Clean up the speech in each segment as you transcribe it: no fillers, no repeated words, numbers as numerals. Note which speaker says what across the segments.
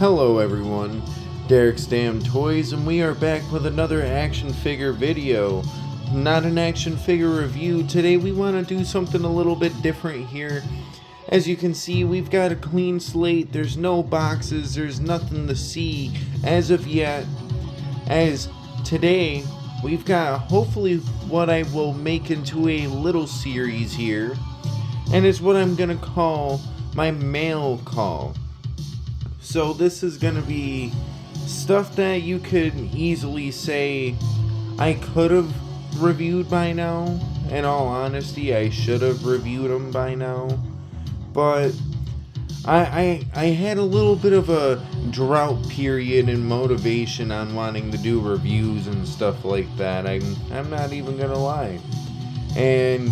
Speaker 1: Hello everyone, Derek's Damn Toys, and we are back with another action figure video. Not an action figure review. Today we want to do something a little bit different here. As you can see, we've got a clean slate. There's no boxes, there's nothing to see as of yet. As today, we've got hopefully what I will make into a little series here. And it's what I'm gonna call my mail call. So this is going to be stuff that you could easily say I could have reviewed by now. In all honesty, I should have reviewed them by now. But I had a little bit of a drought period and motivation on wanting to do reviews and stuff like that. I'm not even going to lie. And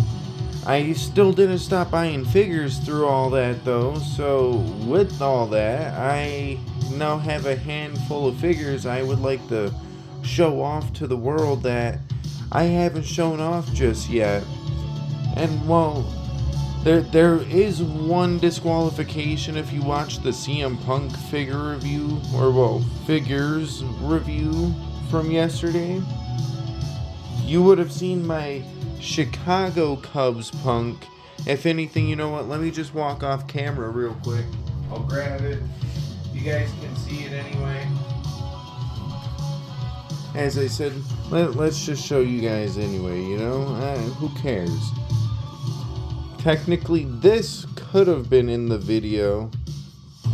Speaker 1: I still didn't stop buying figures through all that though, so with all that, I now have a handful of figures I would like to show off to the world that I haven't shown off just yet. And well, there is one disqualification if you watch the CM Punk figure review, or figures review from yesterday. You would have seen my Chicago Cubs Punk. If anything, you know what, let me just walk off camera real quick. I'll grab it. You guys can see it anyway. As I said, let's just show you guys anyway, you know? Who cares? Technically, this could have been in the video,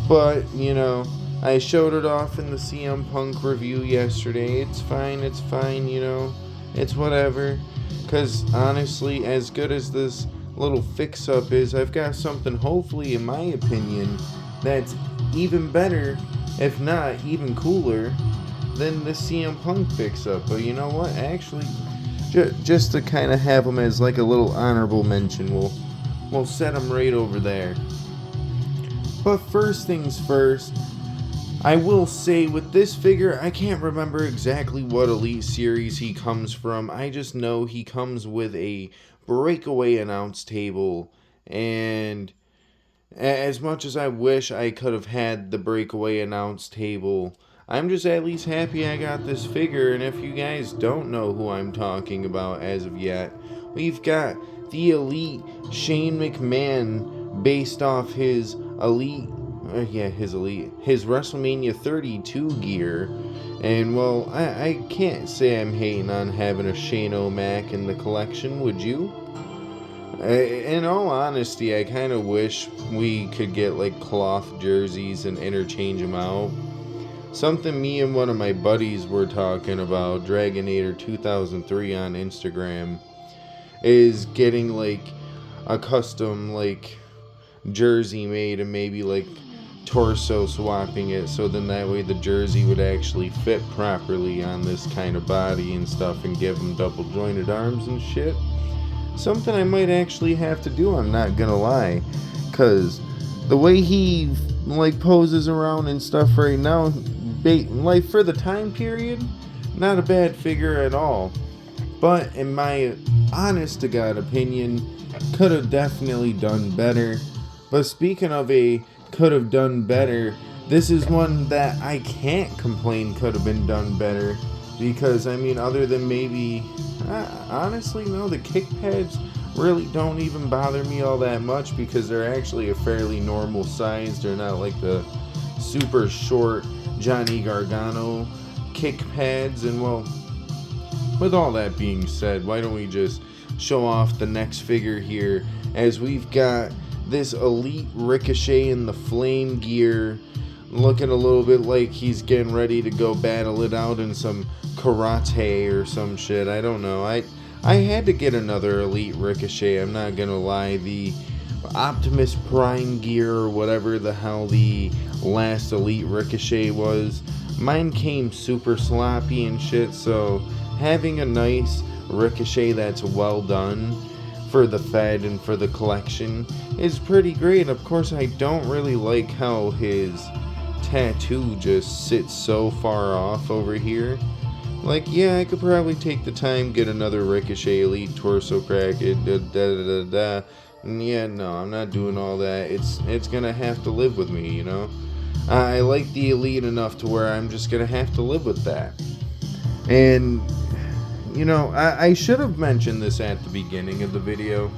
Speaker 1: but, you know, I showed it off in the CM Punk review yesterday. It's fine, you know? It's whatever. Because honestly, as good as this little fix-up is, I've got something, hopefully, in my opinion, that's even better, if not even cooler, than the CM Punk fix-up. But you know what? Actually, just to kind of have them as like a little honorable mention, we'll set them right over there. But first things first, I will say with this figure, I can't remember exactly what Elite Series he comes from. I just know he comes with a breakaway announce table. And as much as I wish I could have had the breakaway announce table, I'm just at least happy I got this figure. And if you guys don't know who I'm talking about as of yet, we've got the Elite Shane McMahon based off his his WrestleMania 32 gear. And well, I can't say I'm hating on having a Shane O'Mac in the collection, would you? In all honesty, I kind of wish we could get like cloth jerseys and interchange them out. Something me and one of my buddies were talking about, Dragonator 2003 on Instagram, is getting like a custom like jersey made and maybe like torso swapping it, so then that way the jersey would actually fit properly on this kind of body and stuff and give him double jointed arms and shit. Something I might actually have to do, I'm not gonna lie, cause the way he like poses around and stuff right now, like for the time period, not a bad figure at all. But in my honest to God opinion, could have definitely done better. But speaking of a could have done better, this is one that I can't complain could have been done better, because I mean, other than maybe honestly no, the kick pads really don't even bother me all that much, because they're actually a fairly normal size. They're not like the super short Johnny Gargano kick pads. And well, with all that being said, why don't we just show off the next figure here, as we've got this Elite Ricochet in the flame gear, looking a little bit like he's getting ready to go battle it out in some karate or some shit. I don't know. I had to get another Elite Ricochet, I'm not gonna lie. The Optimus Prime gear or whatever the hell the last Elite Ricochet was, mine came super sloppy and shit, so having a nice Ricochet that's well done for the Fed and for the collection is pretty great. Of course, I don't really like how his tattoo just sits so far off over here. Like, yeah, I could probably take the time, get another Ricochet Elite torso crack, yeah, no, I'm not doing all that. It's gonna have to live with me, you know? I like the Elite enough to where I'm just gonna have to live with that. And I should have mentioned this at the beginning of the video.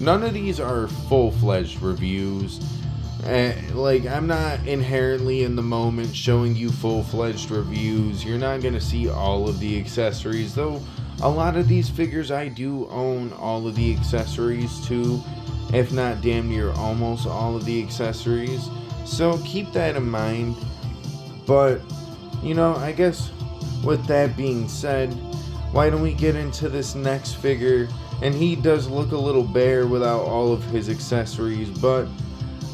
Speaker 1: None of these are full-fledged reviews. Like, I'm not inherently in the moment showing you full-fledged reviews. You're not going to see all of the accessories, though a lot of these figures I do own all of the accessories to, if not damn near almost all of the accessories. So keep that in mind. But, I guess with that being said, why don't we get into this next figure? And he does look a little bare without all of his accessories, but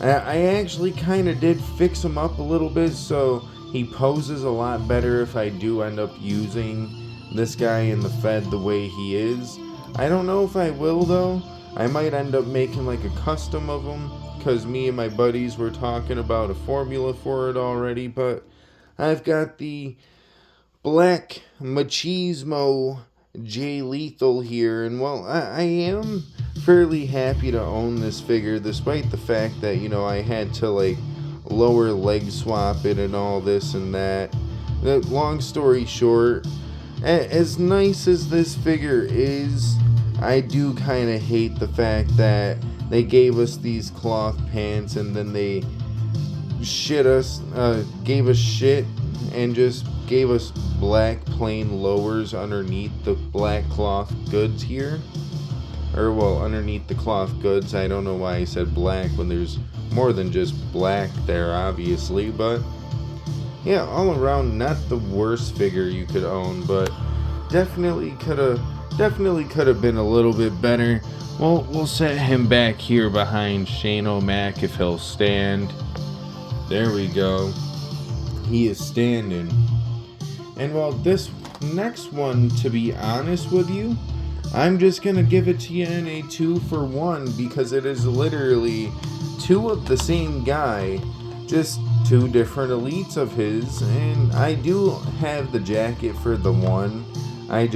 Speaker 1: I actually kind of did fix him up a little bit, so he poses a lot better if I do end up using this guy in the Fed the way he is. I don't know if I will, though. I might end up making like a custom of him, because me and my buddies were talking about a formula for it already, but I've got the Black Machismo Jay Lethal here, and well, I am fairly happy to own this figure, despite the fact that, I had to like lower leg swap it and all this and that. Long story short, as nice as this figure is, I do kind of hate the fact that they gave us these cloth pants and then they gave us shit and just gave us black plain lowers underneath the black cloth goods here. Or, well, underneath the cloth goods. I don't know why I said black when there's more than just black there, obviously. But, yeah, all around, not the worst figure you could own, but definitely could have been a little bit better. Well, we'll set him back here behind Shane O'Mac if he'll stand. There we go. He is standing. And well, this next one, to be honest with you, I'm just going to give it to you in a 2-for-1 because it is literally two of the same guy, just two different elites of his. And I do have the jacket for the one. I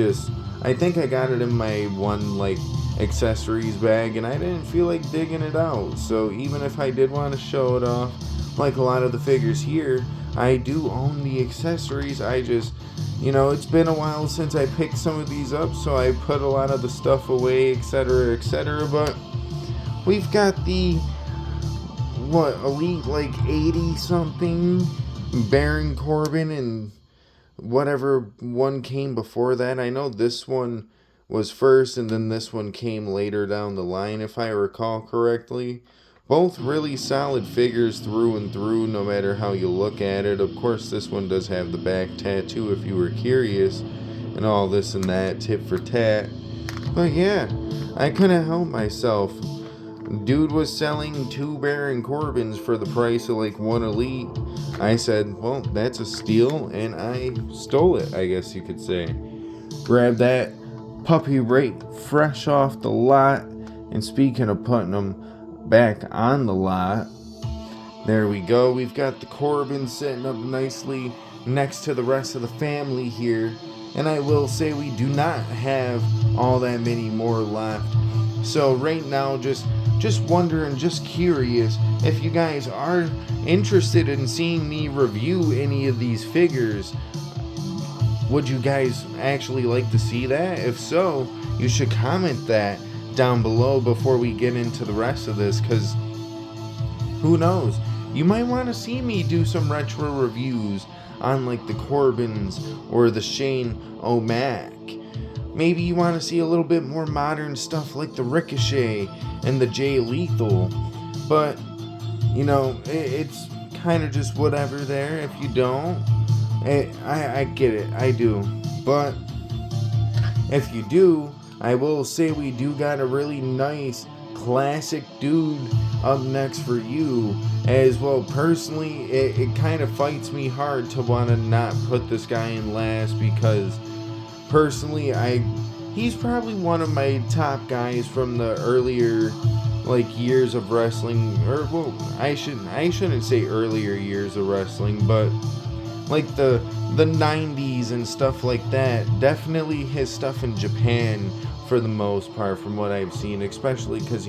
Speaker 1: think I got it in my one, like, accessories bag, and I didn't feel like digging it out. So even if I did want to show it off, like a lot of the figures here, I do own the accessories. I just, it's been a while since I picked some of these up, so I put a lot of the stuff away, etc., etc. But we've got the, Elite, like, 80-something Baron Corbin, and whatever one came before that. I know this one was first, and then this one came later down the line, if I recall correctly. Both really solid figures through and through, no matter how you look at it. Of course, this one does have the back tattoo, if you were curious, and all this and that, tit for tat. But yeah, I couldn't help myself. Dude was selling 2 Baron Corbins for the price of like 1 Elite. I said, well, that's a steal, and I stole it, I guess you could say. Grabbed that puppy right fresh off the lot, and speaking of putting them back on the lot, there we go. We've got the Corbin sitting up nicely next to the rest of the family here, and I will say we do not have all that many more left. So right now, just wondering, just curious, if you guys are interested in seeing me review any of these figures. Would you guys actually like to see that? If so, you should comment that down below before we get into the rest of this, because who knows, you might want to see me do some retro reviews on like the Corbins or the Shane O'Mac. Maybe you want to see a little bit more modern stuff like the Ricochet and the Jay Lethal, but it's kind of just whatever there. If you don't, I get it, I do, but if you do, I will say we do got a really nice classic dude up next for you as well. Personally, it kind of fights me hard to want to not put this guy in last, because personally he's probably one of my top guys from the earlier like years of wrestling, or well, I shouldn't say earlier years of wrestling, but like the 90s and stuff like that. Definitely his stuff in Japan for the most part, from what I've seen, especially because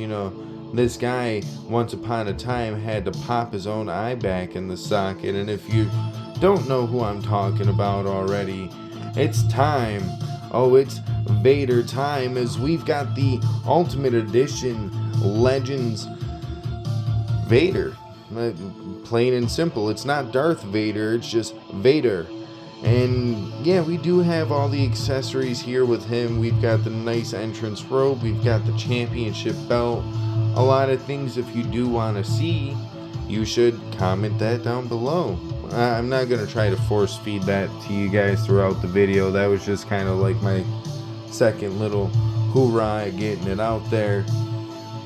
Speaker 1: This guy, once upon a time, had to pop his own eye back in the socket. And if you don't know who I'm talking about already, it's time. Oh, it's Vader time, as we've got the Ultimate Edition Legends Vader. Plain and simple. It's not Darth Vader, it's just Vader. And yeah, we do have all the accessories here with him. We've got the nice entrance robe, we've got the championship belt. A lot of things, if you do want to see, you should comment that down below. I'm not going to try to force feed that to you guys throughout the video. That was just kind of like my second little hoorah at getting it out there.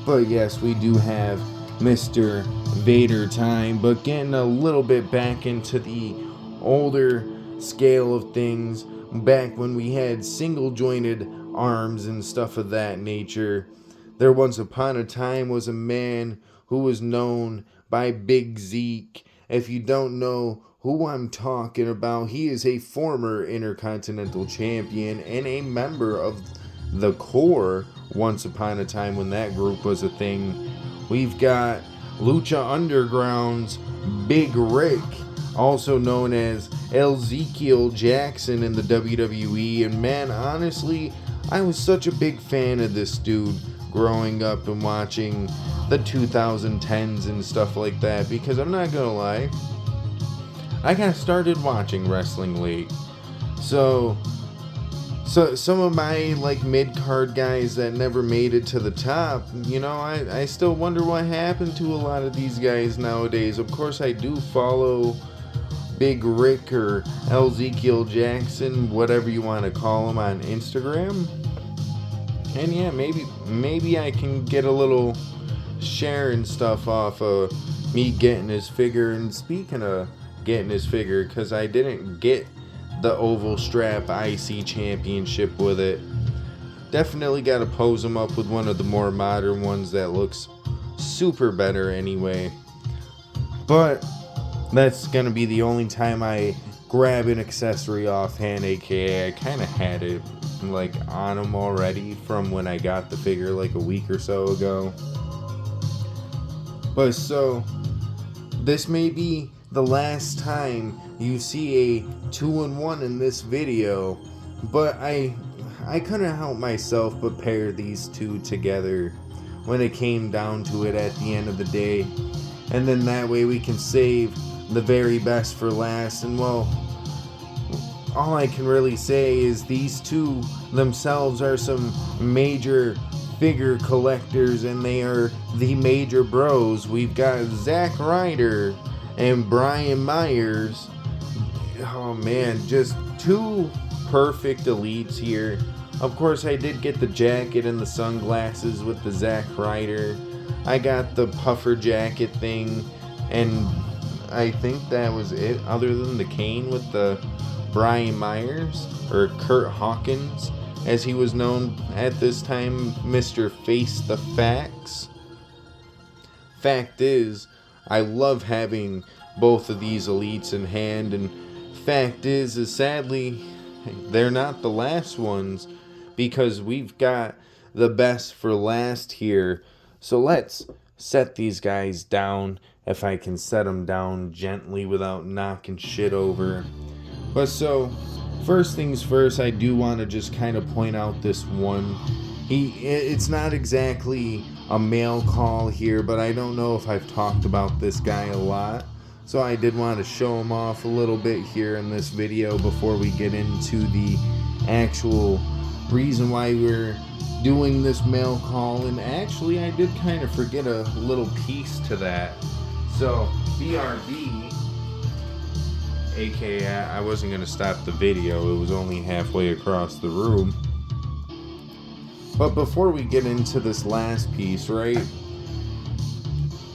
Speaker 1: But yes, we do have Mr. Vader time. But getting a little bit back into the older scale of things, back when we had single jointed arms and stuff of that nature, there once upon a time was a man who was known by Big Zeke. If you don't know who I'm talking about, he is a former Intercontinental Champion and a member of the Core once upon a time when that group was a thing. We've got Lucha Underground's Big Rick, also known as Ezekiel Jackson in the WWE. And man, honestly, I was such a big fan of this dude growing up and watching the 2010s and stuff like that, because I'm not gonna lie, I got started watching wrestling late. So some of my like mid-card guys that never made it to the top, you know, I still wonder what happened to a lot of these guys nowadays. Of course, I do follow Big Rick or Ezekiel Jackson, whatever you want to call him, on Instagram. And yeah, maybe I can get a little sharing stuff off of me getting his figure. And speaking of getting his figure, because I didn't get the oval strap IC championship with it, definitely got to pose him up with one of the more modern ones that looks super better anyway. But that's gonna be the only time I grab an accessory offhand, aka I kind of had it like on him already from when I got the figure like a week or so ago. But so this may be the last time you see a 2-in-1 in this video, but I couldn't help myself but pair these two together when it came down to it at the end of the day. And then that way we can save the very best for last. And well, all I can really say is these two themselves are some major figure collectors, and they are the major bros. We've got Zack Ryder and Brian Myers. Oh man, just two perfect elites here. Of course, I did get the jacket and the sunglasses with the Zack Ryder. I got the puffer jacket thing, and I think that was it, other than the cane with the Brian Myers, or Kurt Hawkins as he was known at this time, Mr. Face the Facts. Fact is, I love having both of these elites in hand, and fact is sadly they're not the last ones, because we've got the best for last here. So let's set these guys down, if I can set them down gently without knocking shit over. But so, first things first, I do want to just kind of point out this one. It's not exactly a mail call here, but I don't know if I've talked about this guy a lot. So I did want to show him off a little bit here in this video before we get into the actual reason why we're doing this mail call. And actually, I did kind of forget a little piece to that. So, BRB, aka I wasn't going to stop the video, it was only halfway across the room. But before we get into this last piece, right,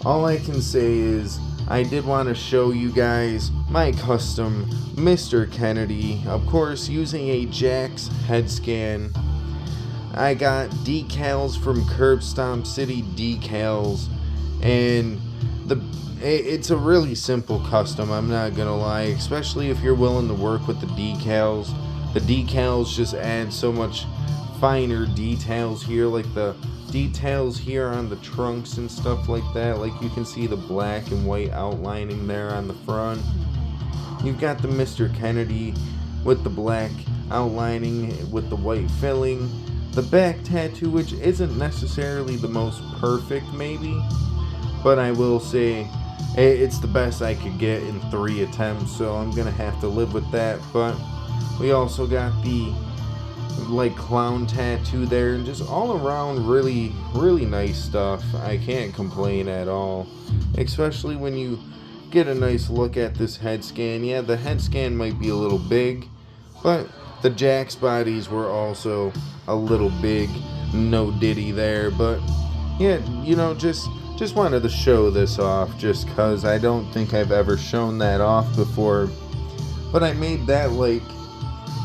Speaker 1: all I can say is I did want to show you guys my custom Mr. Kennedy, of course using a Jax head scan. I got decals from Curb Stomp City Decals, and it's a really simple custom, I'm not gonna lie, especially if you're willing to work with the decals. The decals just add so much finer details here, like the details here on the trunks and stuff like that. Like you can see the black and white outlining there on the front. You've got the Mr. Kennedy with the black outlining with the white filling. The back tattoo, which isn't necessarily the most perfect maybe, but I will say it's the best I could get in 3 attempts, so I'm gonna have to live with that. But we also got the like clown tattoo there, and just all around really nice stuff. I can't complain at all, especially when you get a nice look at this head scan. Yeah, the head scan might be a little big, but the Jax bodies were also a little big. No diddy there, but yeah, you know, just wanted to show this off just because I don't think I've ever shown that off before. But I made that like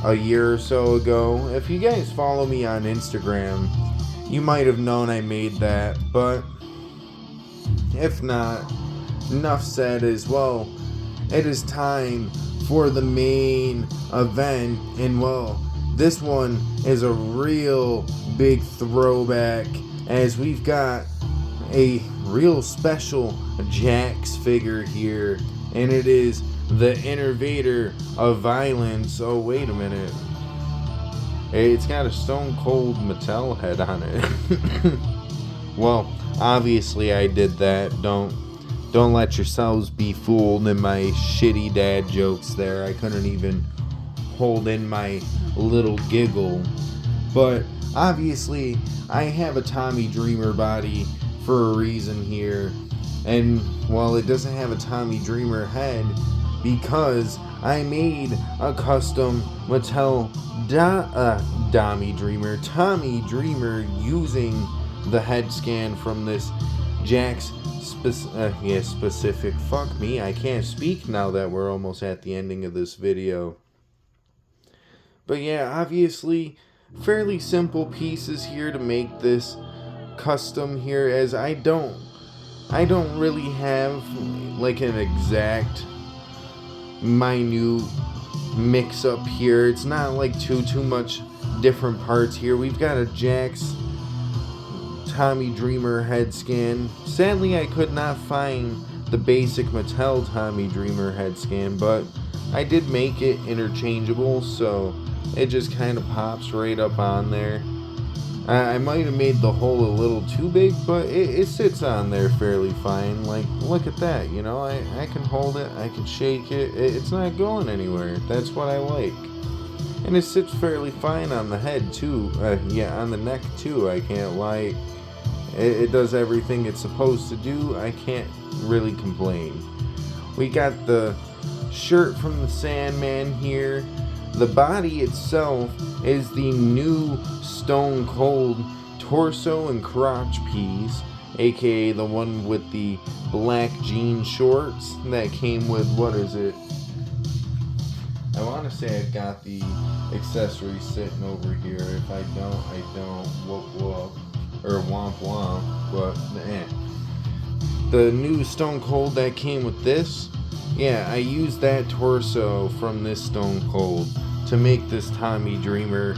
Speaker 1: a year or so ago. If you guys follow me on Instagram, you might have known I made that, but if not, enough said as well. It is time for the main event, and well, this one is a real big throwback, as we've got a real special Jax figure here, and it is the Innovator of Violence. Oh, wait a minute. It's got a Stone Cold Mattel head on it. Well, obviously I did that. Don't let yourselves be fooled in my shitty dad jokes there. I couldn't even hold in my little giggle. But obviously I have a Tommy Dreamer body for a reason here. And well, it doesn't have a Tommy Dreamer head because I made a custom Mattel Tommy Dreamer using the head scan from this Jax specific. Fuck me, I can't speak now that we're almost at the ending of this video. But yeah, obviously fairly simple pieces here to make this custom here, as I don't really have like an exact minute mix up here. It's not like too much different parts here. We've got a Jax Tommy Dreamer head scan. Sadly, I could not find the basic Mattel Tommy Dreamer head scan, but I did make it interchangeable, so it just kind of pops right up on there. I might have made the hole a little too big, but it sits on there fairly fine. Like, look at that, you know, I can hold it, I can shake it, it's not going anywhere. That's what I like. And it sits fairly fine on the head too, on the neck too, I can't lie. It does everything it's supposed to do. I can't really complain. We got the shirt from the Sandman here. The body itself is the new Stone Cold torso and crotch piece, aka the one with the black jean shorts that came with, what is it? I want to say I've got the accessory sitting over here. If I don't, whoop, or womp womp, but the new Stone Cold that came with this, yeah, I used that torso from this Stone Cold to make this Tommy Dreamer.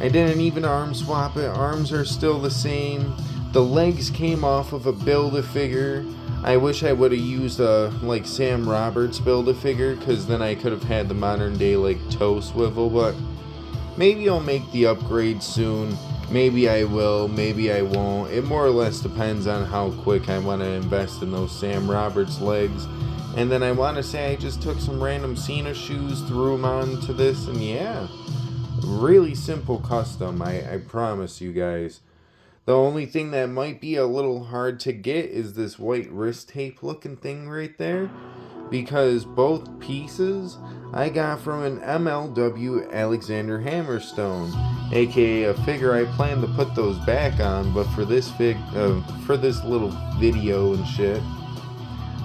Speaker 1: I didn't even arm swap it. Arms are still the same. The legs came off of a Build-A-Figure. I wish I would have used a like Sam Roberts Build-A-Figure, because then I could have had the modern day like toe swivel, but maybe I'll make the upgrade soon. Maybe I will, maybe I won't. It more or less depends on how quick I want to invest in those Sam Roberts legs. And then I want to say I just took some random Cena shoes, threw them onto this, and yeah, really simple custom, I promise you guys. The only thing that might be a little hard to get is this white wrist tape looking thing right there, because both pieces I got from an MLW Alexander Hammerstone, aka a figure I plan to put those back on, but for this little video and shit,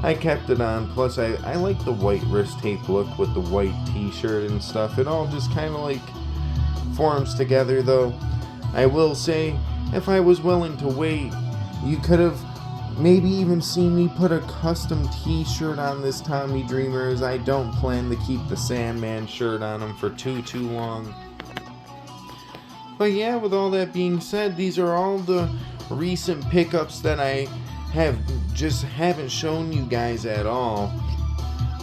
Speaker 1: I kept it on. Plus I like the white wrist tape look with the white t-shirt and stuff. It all just kind of like forms together, though. I will say, if I was willing to wait, you could have maybe even seen me put a custom t-shirt on this Tommy Dreamer, as I don't plan to keep the Sandman shirt on him for too long. But yeah, with all that being said, these are all the recent pickups that I haven't shown you guys at all.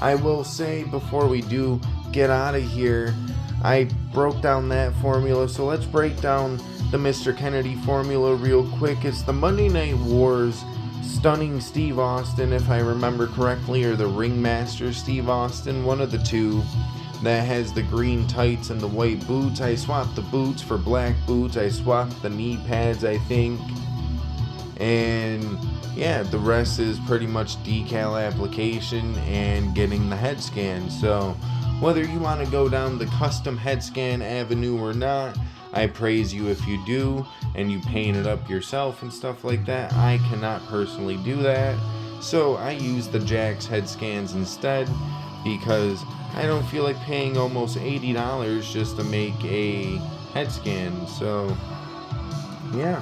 Speaker 1: I will say before we do get out of here, I broke down that formula, so let's break down the Mr. Kennedy formula real quick. It's the Monday Night Wars Stunning Steve Austin, if I remember correctly, or the Ringmaster Steve Austin, one of the two, that has the green tights and the white boots. I swapped the boots for black boots. I swapped the knee pads, I think. And yeah, the rest is pretty much decal application and getting the head scan. So whether you want to go down the custom head scan avenue or not, I praise you if you do and you paint it up yourself and stuff like that. I cannot personally do that, so I use the Jax head scans instead, because I don't feel like paying almost $80 just to make a head scan. So yeah.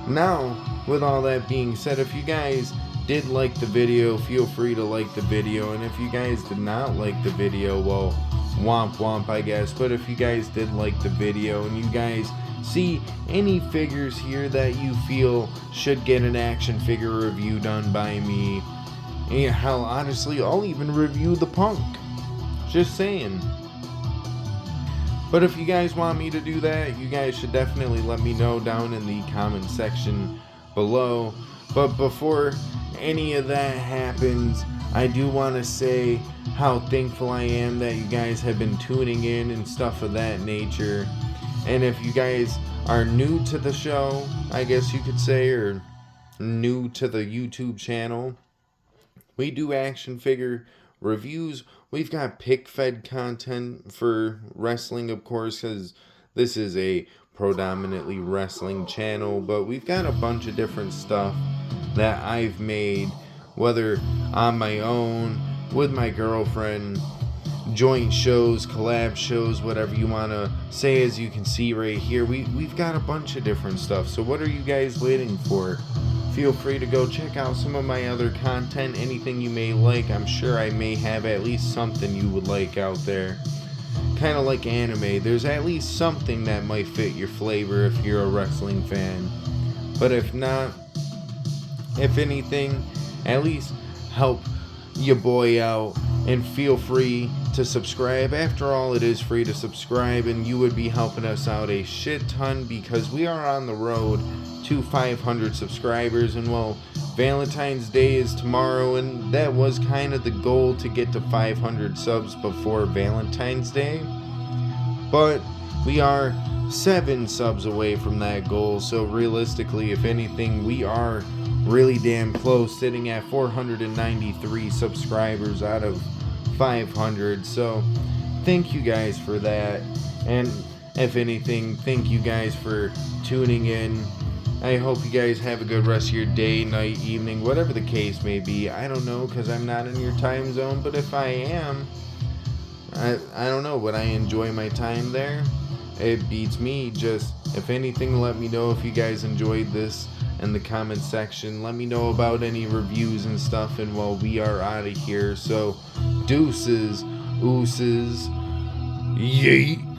Speaker 1: Now, with all that being said, if you guys did like the video, feel free to like the video, and if you guys did not like the video, well, womp womp, I guess. But if you guys did like the video and you guys see any figures here that you feel should get an action figure review done by me, and hell, honestly, I'll even review the Punk. Just saying. But if you guys want me to do that, you guys should definitely let me know down in the comment section below. But before any of that happens, I do want to say how thankful I am that you guys have been tuning in and stuff of that nature. And if you guys are new to the show, I guess you could say, or new to the YouTube channel, we do action figure reviews. We've got pick-fed content for wrestling, of course, because this is a predominantly wrestling channel, but we've got a bunch of different stuff that I've made, whether on my own, with my girlfriend, joint shows, collab shows, whatever you want to say. As you can see right here, we've got a bunch of different stuff. So what are you guys waiting for? Feel free to go check out some of my other content, anything you may like. I'm sure I may have at least something you would like out there. Kind of like anime, there's at least something that might fit your flavor if you're a wrestling fan. But if not, if anything, at least help your boy out and feel free to subscribe. After all, it is free to subscribe, and you would be helping us out a shit ton, because we are on the road to 500 subscribers. And well, Valentine's Day is tomorrow, and that was kind of the goal, to get to 500 subs before Valentine's Day. But we are 7 subs away from that goal, so realistically, if anything, we are really damn close, sitting at 493 subscribers out of 500. So thank you guys for that, and if anything, thank you guys for tuning in. I hope you guys have a good rest of your day, night, evening, whatever the case may be. I don't know, because I'm not in your time zone, but if I am, I don't know, would I enjoy my time there? It beats me. Just, if anything, let me know if you guys enjoyed this in the comment section. Let me know about any reviews and stuff, and well, we are out of here. So deuces, ooses, yeet.